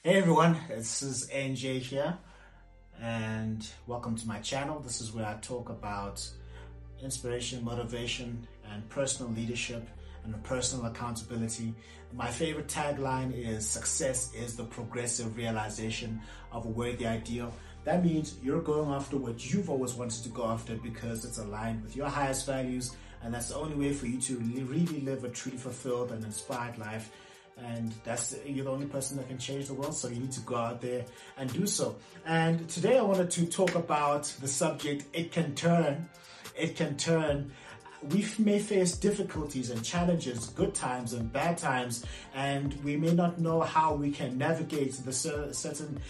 Hey everyone, this is NJ here, and welcome to my channel. This is where I talk about inspiration, motivation, and personal leadership and personal accountability. My favorite tagline is success is the progressive realization of a worthy ideal. That means you're going after what you've always wanted to go after because it's aligned with your highest values, and that's the only way for you to really live a truly fulfilled and inspired life. And you're the only person that can change the world, so you need to go out there and do so. And today I wanted to talk about the subject, it can turn. We may face difficulties and challenges, good times and bad times, and we may not know how we can navigate the certain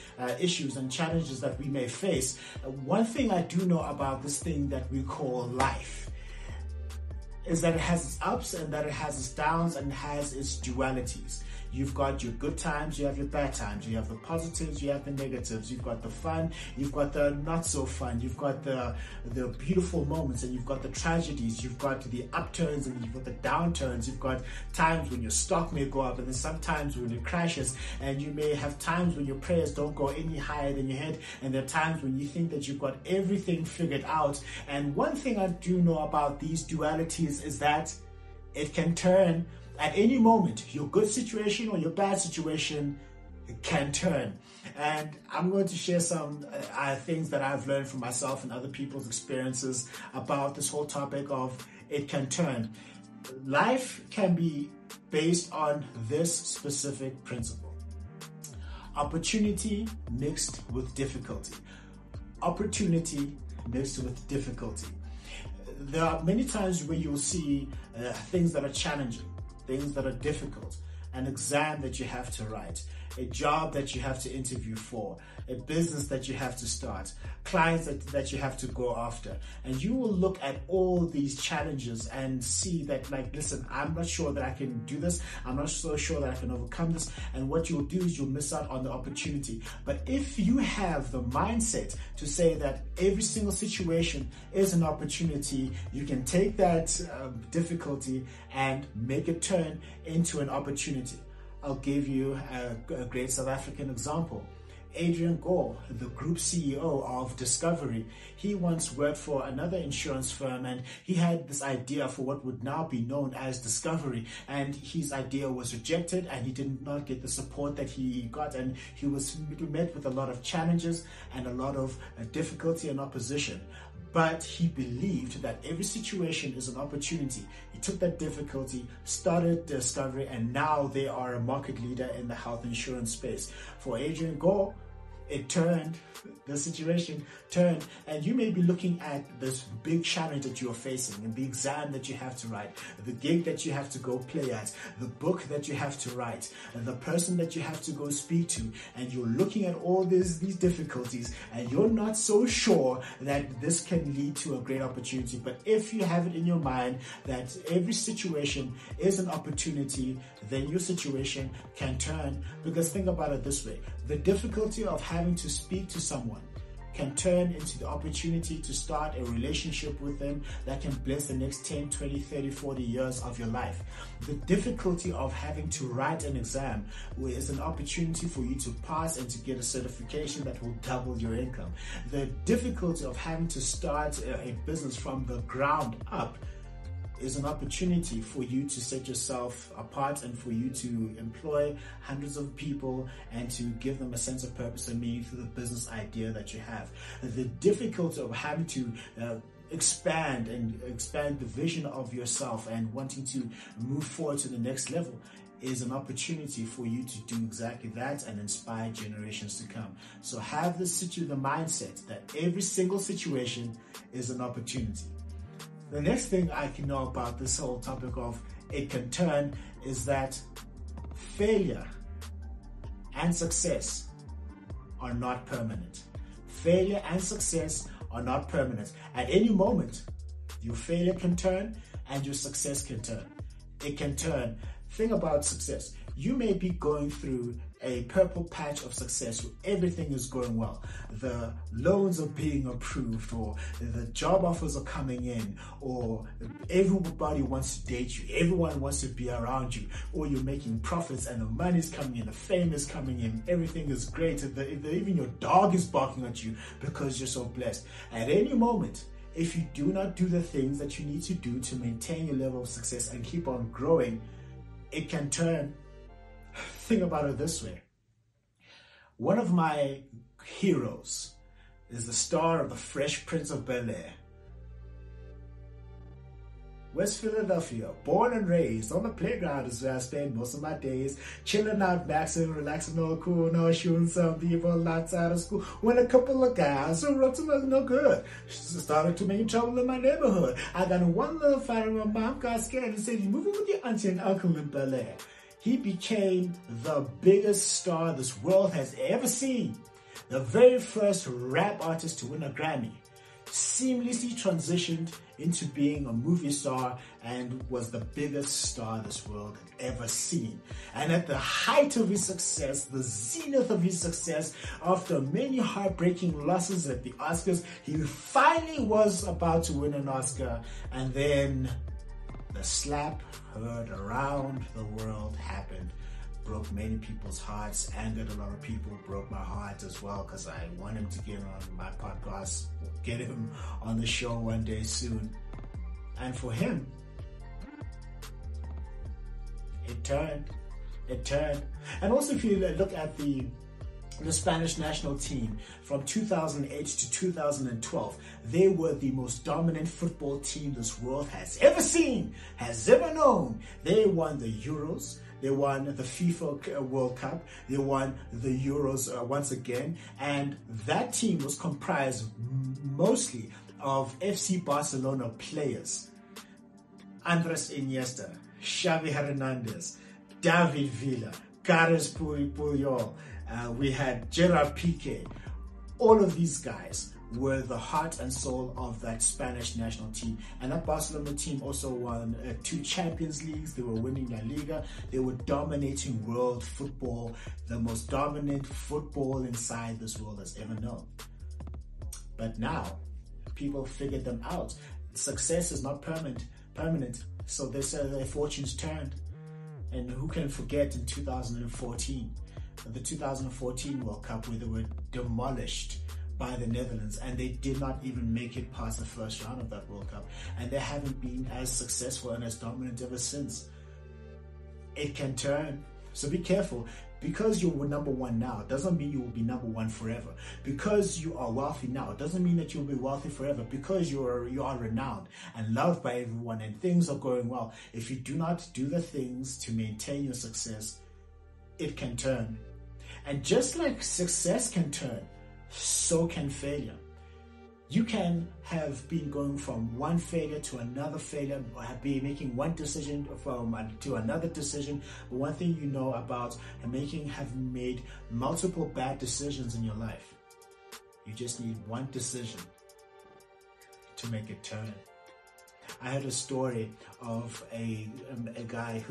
issues and challenges that we may face. One thing I do know about this thing that we call life is that it has its ups and that it has its downs and has its dualities. You've got your good times, you have your bad times, you have the positives, you have the negatives, you've got the fun, you've got the not so fun, you've got the beautiful moments, and you've got the tragedies, you've got the upturns and you've got the downturns, you've got times when your stock may go up and then sometimes when it crashes, and you may have times when your prayers don't go any higher than your head, and there are times when you think that you've got everything figured out. And one thing I do know about these dualities is that it can turn at any moment. Your good situation or your bad situation can turn. And I'm going to share some things that I've learned from myself and other people's experiences about this whole topic of it can turn. Life can be based on this specific principle: opportunity mixed with difficulty. Opportunity mixed with difficulty. There are many times where you'll see things that are challenging, things that are difficult, an exam that you have to write, a job that you have to interview for, a business that you have to start, clients that you have to go after. And you will look at all these challenges and see that, like, listen, I'm not sure that I can do this. I'm not so sure that I can overcome this. And what you'll do is you'll miss out on the opportunity. But if you have the mindset to say that every single situation is an opportunity, you can take that difficulty and make it turn into an opportunity. I'll give you a great South African example. Adrian Gore, the group CEO of Discovery, he once worked for another insurance firm, and he had this idea for what would now be known as Discovery, and his idea was rejected and he did not get the support that he got, and he was met with a lot of challenges and a lot of difficulty and opposition. But he believed that every situation is an opportunity. He took that difficulty, started Discovery, and now they are a market leader in the health insurance space. For Adrian Gore, it turned, the situation turned, and you may be looking at this big challenge that you're facing, and the exam that you have to write, the gig that you have to go play at, the book that you have to write, and the person that you have to go speak to, and you're looking at all these difficulties, and you're not so sure that this can lead to a great opportunity. But if you have it in your mind that every situation is an opportunity, then your situation can turn. Because think about it this way: the difficulty of having to speak to someone can turn into the opportunity to start a relationship with them that can bless the next 10, 20, 30, 40 years of your life. The difficulty of having to write an exam is an opportunity for you to pass and to get a certification that will double your income. The difficulty of having to start a business from the ground up is an opportunity for you to set yourself apart and for you to employ hundreds of people and to give them a sense of purpose and meaning through the business idea that you have. The difficulty of having to expand the vision of yourself and wanting to move forward to the next level is an opportunity for you to do exactly that and inspire generations to come. So have the mindset that every single situation is an opportunity. The next thing I can know about this whole topic of it can turn is that failure and success are not permanent. Failure and success are not permanent. At any moment, your failure can turn and your success can turn. It can turn. Think about success. You may be going through a purple patch of success where everything is going well. The loans are being approved, or the job offers are coming in, or everybody wants to date you, everyone wants to be around you, or you're making profits and the money's coming in, the fame is coming in, everything is great, even your dog is barking at you because you're so blessed. At any moment, if you do not do the things that you need to do to maintain your level of success and keep on growing, it can turn. Think about it this way. One of my heroes is the star of the Fresh Prince of Bel-Air. West Philadelphia, born and raised on the playground is where I spend most of my days, chilling out, maxing, relaxing, all cool, no shooting some people outside of school. When a couple of guys who wrote to me no good started to make trouble in my neighborhood. I got in one little fight and my mom got scared and said, "You moving with your auntie and uncle in Bel-Air." He became the biggest star this world has ever seen. The very first rap artist to win a Grammy. Seamlessly transitioned into being a movie star and was the biggest star this world had ever seen. And at the height of his success, the zenith of his success, after many heartbreaking losses at the Oscars, he finally was about to win an Oscar, and then the slap heard around the world happened. Broke many people's hearts, angered a lot of people, broke my heart as well, because I want him to get on my podcast, get him on the show one day soon. And for him, it turned. And also, if you look at the Spanish national team from 2008 to 2012, they were the most dominant football team this world has ever seen, has ever known. They won the Euros. They won the FIFA World Cup. They won the Euros once again. And that team was comprised mostly of FC Barcelona players. Andres Iniesta, Xavi Hernandez, David Villa, Carles Puyol. We had Gerard Piqué. All of these guys were the heart and soul of that Spanish national team. And that Barcelona team also won 2 Champions Leagues. They were winning La Liga. They were dominating world football, the most dominant football inside this world has ever known. But now, people figured them out. Success is not permanent. So they said their fortunes turned. And who can forget in 2014, the 2014 World Cup, where they were demolished by the Netherlands, and they did not even make it past the first round of that World Cup, and they haven't been as successful and as dominant ever since. It can turn, so be careful. Because you're number one now doesn't mean you will be number one forever. Because you are wealthy now doesn't mean that you'll be wealthy forever. Because you are renowned and loved by everyone and things are going well, if you do not do the things to maintain your success, it can turn. And just like success can turn, so can failure. You can have been going from one failure to another failure, or have been making one decision to another decision. But one thing you know about have made multiple bad decisions in your life. You just need one decision to make it turn. I heard a story of a guy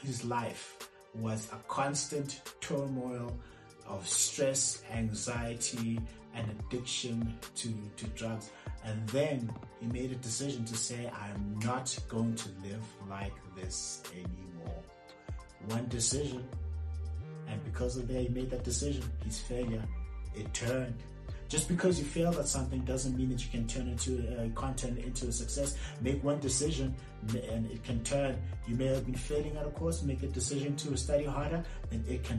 his life was a constant turmoil of stress, anxiety, and addiction to drugs. And then he made a decision to say, I'm not going to live like this anymore. One decision. And because of that, he made that decision. His failure, it turned. Just because you failed at something doesn't mean that you can turn into a success. Make one decision and it can turn. You may have been failing at a course, make a decision to study harder, and it can